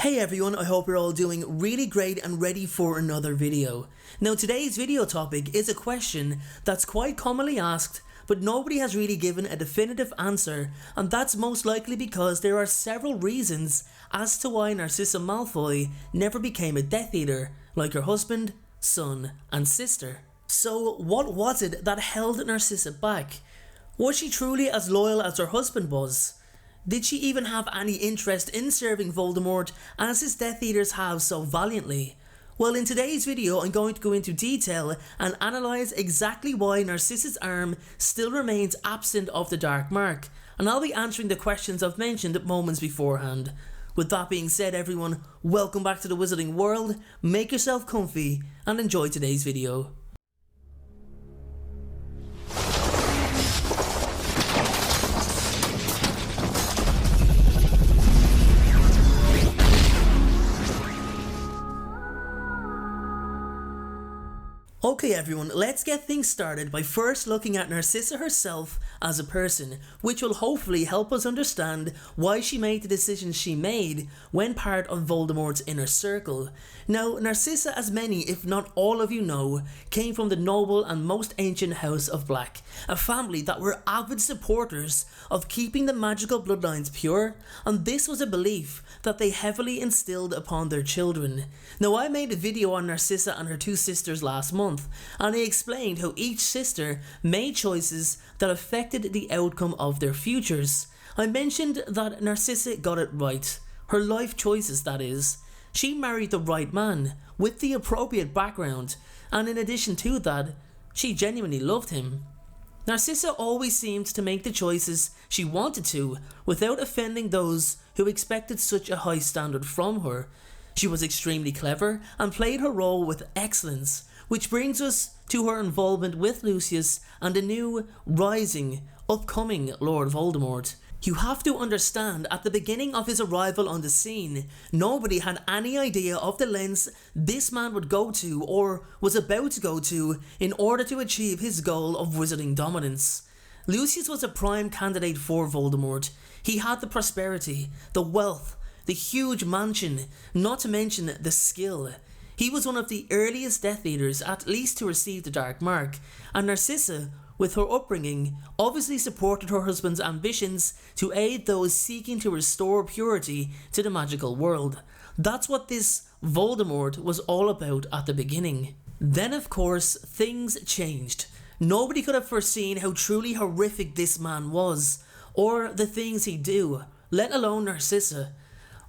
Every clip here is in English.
Hey everyone, I hope you're all doing really great and ready for another video. Now today's video topic is a question that's quite commonly asked, but nobody has really given a definitive answer, and that's most likely because there are several reasons as to why Narcissa Malfoy never became a Death Eater, like her husband, son and sister. So what was it that held Narcissa back? Was she truly as loyal as her husband was? Did she even have any interest in serving Voldemort as his Death Eaters have so valiantly? Well, in today's video I'm going to go into detail and analyse exactly why Narcissa's arm still remains absent of the Dark Mark, and I'll be answering the questions I've mentioned moments beforehand. With that being said everyone, welcome back to the Wizarding World, make yourself comfy and enjoy today's video. Okay everyone, let's get things started by first looking at Narcissa herself as a person, which will hopefully help us understand why she made the decisions she made when part of Voldemort's inner circle. Now, Narcissa, as many if not all of you know, came from the noble and most ancient House of Black, a family that were avid supporters of keeping the magical bloodlines pure, and this was a belief that they heavily instilled upon their children. Now, I made a video on Narcissa and her two sisters last month, and I explained how each sister made choices that affected the outcome of their futures. I mentioned that Narcissa got it right, her life choices that is. She married the right man, with the appropriate background, and in addition to that, she genuinely loved him. Narcissa always seemed to make the choices she wanted to, without offending those who expected such a high standard from her. She was extremely clever and played her role with excellence, which brings us to her involvement with Lucius and the new, rising, upcoming Lord Voldemort. You have to understand, at the beginning of his arrival on the scene, nobody had any idea of the lengths this man would go to or was about to go to in order to achieve his goal of wizarding dominance. Lucius was a prime candidate for Voldemort. He had the prosperity, the wealth, the huge mansion, not to mention the skill. He was one of the earliest Death Eaters, at least to receive the Dark Mark, and Narcissa, with her upbringing, obviously supported her husband's ambitions to aid those seeking to restore purity to the magical world. That's what this Voldemort was all about at the beginning. Then of course, things changed. Nobody could have foreseen how truly horrific this man was, or the things he'd do, let alone Narcissa.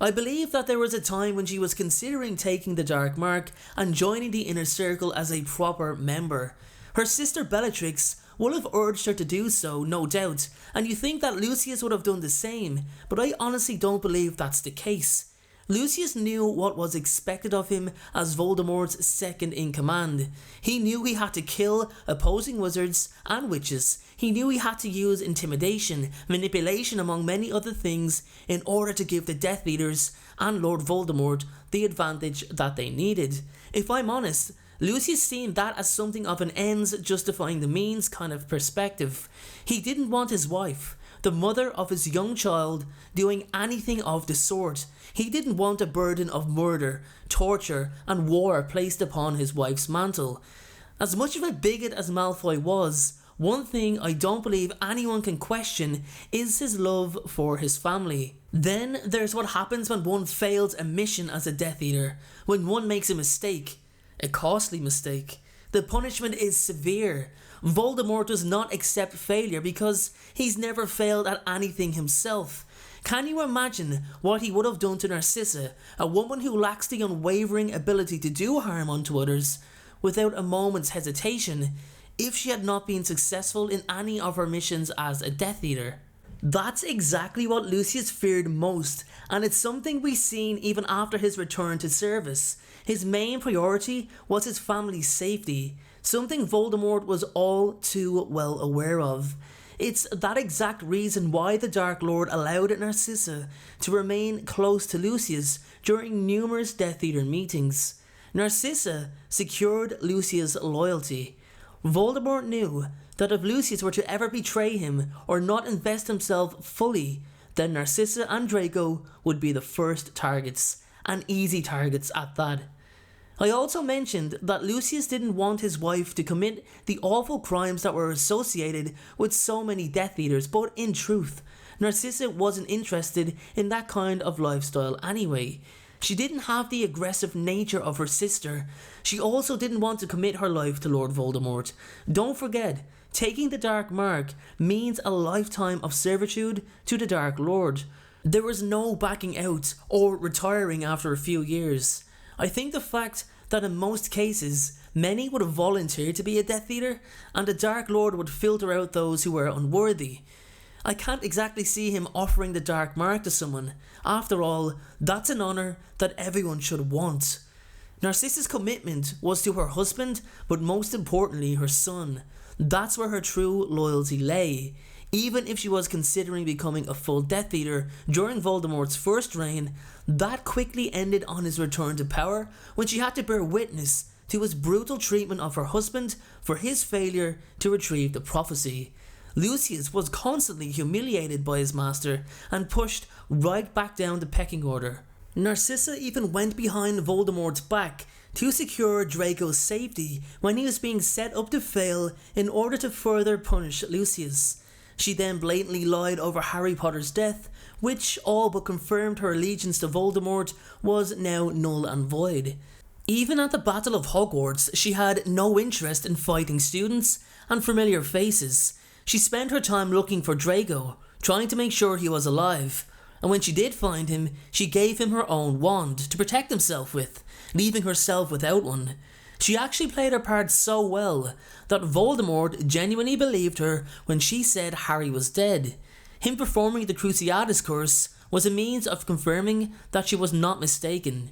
I believe that there was a time when she was considering taking the Dark Mark and joining the inner circle as a proper member. Her sister Bellatrix would have urged her to do so, no doubt, and you think that Lucius would have done the same, but I honestly don't believe that's the case. Lucius knew what was expected of him as Voldemort's second in command. He knew he had to kill opposing wizards and witches. He knew he had to use intimidation, manipulation among many other things in order to give the Death Eaters and Lord Voldemort the advantage that they needed. If I'm honest, Lucius seen that as something of an ends justifying the means kind of perspective. He didn't want his wife, the mother of his young child, doing anything of the sort. He didn't want a burden of murder, torture and war placed upon his wife's mantle. As much of a bigot as Malfoy was, one thing I don't believe anyone can question is his love for his family. Then there's what happens when one fails a mission as a Death Eater, when one makes a mistake. A costly mistake. The punishment is severe. Voldemort does not accept failure because he's never failed at anything himself. Can you imagine what he would have done to Narcissa, a woman who lacks the unwavering ability to do harm unto others, without a moment's hesitation, if she had not been successful in any of her missions as a Death Eater? That's exactly what Lucius feared most, and it's something we've seen even after his return to service. His main priority was his family's safety, something Voldemort was all too well aware of. It's that exact reason why the Dark Lord allowed Narcissa to remain close to Lucius during numerous Death Eater meetings. Narcissa secured Lucius' loyalty. Voldemort knew that if Lucius were to ever betray him or not invest himself fully, then Narcissa and Draco would be the first targets. and easy targets at that. I also mentioned that Lucius didn't want his wife to commit the awful crimes that were associated with so many Death Eaters, but in truth, Narcissa wasn't interested in that kind of lifestyle anyway. She didn't have the aggressive nature of her sister. She also didn't want to commit her life to Lord Voldemort. Don't forget, taking the Dark Mark means a lifetime of servitude to the Dark Lord. There was no backing out or retiring after a few years. I think the fact that in most cases, many would have volunteered to be a Death Eater, and the Dark Lord would filter out those who were unworthy. I can't exactly see him offering the Dark Mark to someone. After all, that's an honour that everyone should want. Narcissa's commitment was to her husband, but most importantly her son. That's where her true loyalty lay. Even if she was considering becoming a full Death Eater during Voldemort's first reign, that quickly ended on his return to power when she had to bear witness to his brutal treatment of her husband for his failure to retrieve the prophecy. Lucius was constantly humiliated by his master and pushed right back down the pecking order. Narcissa even went behind Voldemort's back to secure Draco's safety when he was being set up to fail in order to further punish Lucius. She then blatantly lied over Harry Potter's death, which all but confirmed her allegiance to Voldemort was now null and void. Even at the Battle of Hogwarts, she had no interest in fighting students and familiar faces. She spent her time looking for Draco, trying to make sure he was alive, and when she did find him, she gave him her own wand to protect himself with, leaving herself without one. She actually played her part so well that Voldemort genuinely believed her when she said Harry was dead. Him performing the Cruciatus curse was a means of confirming that she was not mistaken.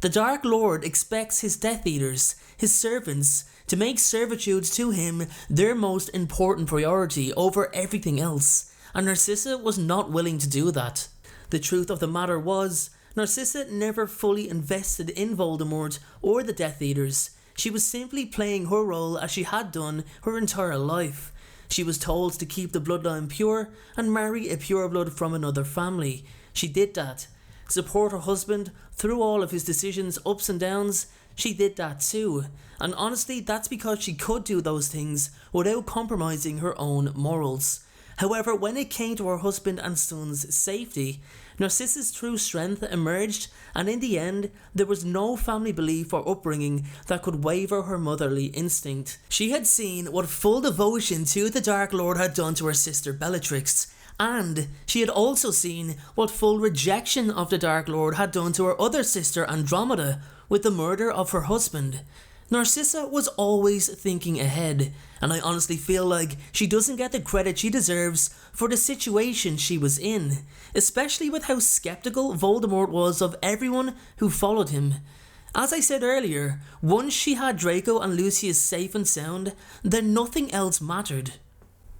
The Dark Lord expects his Death Eaters, his servants, to make servitude to him their most important priority over everything else, and Narcissa was not willing to do that. The truth of the matter was, Narcissa never fully invested in Voldemort or the Death Eaters. She was simply playing her role as she had done her entire life. She was told to keep the bloodline pure and marry a pureblood from another family. She did that. Support her husband through all of his decisions, ups and downs. She did that too. And honestly, that's because she could do those things without compromising her own morals. However, when it came to her husband and son's safety, Narcissa's true strength emerged, and in the end, there was no family belief or upbringing that could waver her motherly instinct. She had seen what full devotion to the Dark Lord had done to her sister Bellatrix, and she had also seen what full rejection of the Dark Lord had done to her other sister Andromeda with the murder of her husband. Narcissa was always thinking ahead, and I honestly feel like she doesn't get the credit she deserves for the situation she was in, especially with how skeptical Voldemort was of everyone who followed him. As I said earlier, once she had Draco and Lucius safe and sound, then nothing else mattered.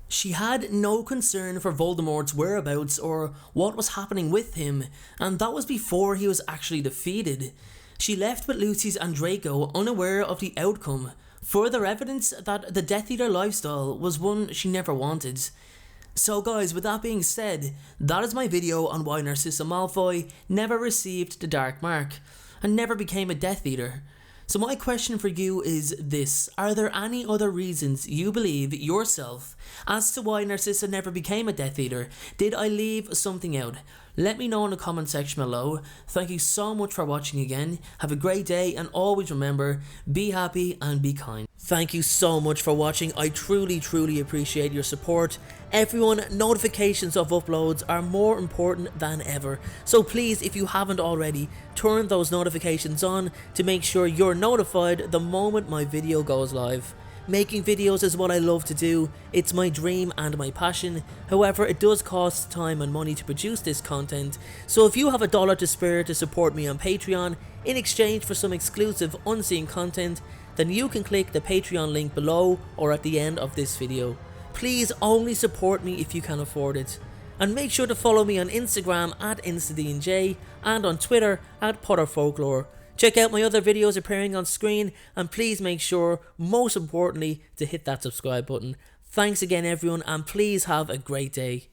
She had no concern for Voldemort's whereabouts or what was happening with him, and that was before he was actually defeated. She left with Lucius and Draco unaware of the outcome, further evidence that the Death Eater lifestyle was one she never wanted. So guys, with that being said, that is my video on why Narcissa Malfoy never received the Dark Mark and never became a Death Eater. So my question for you is this: are there any other reasons you believe yourself as to why Narcissa never became a Death Eater? Did I leave something out? Let me know in the comment section below. Thank you so much for watching again. Have a great day, and always remember, be happy and be kind. Thank you so much for watching. I truly appreciate your support. Everyone, notifications of uploads are more important than ever. So please, if you haven't already, turn those notifications on to make sure you're notified the moment my video goes live. Making videos is what I love to do. It's my dream and my passion. However, it does cost time and money to produce this content. So if you have $1 to spare to support me on Patreon in exchange for some exclusive unseen content, then you can click the Patreon link below or at the end of this video. Please only support me if you can afford it. And make sure to follow me on Instagram at InstaDNJ and on Twitter at PotterFolklore. Check out my other videos appearing on screen, and please make sure, most importantly, to hit that subscribe button. Thanks again everyone, and please have a great day.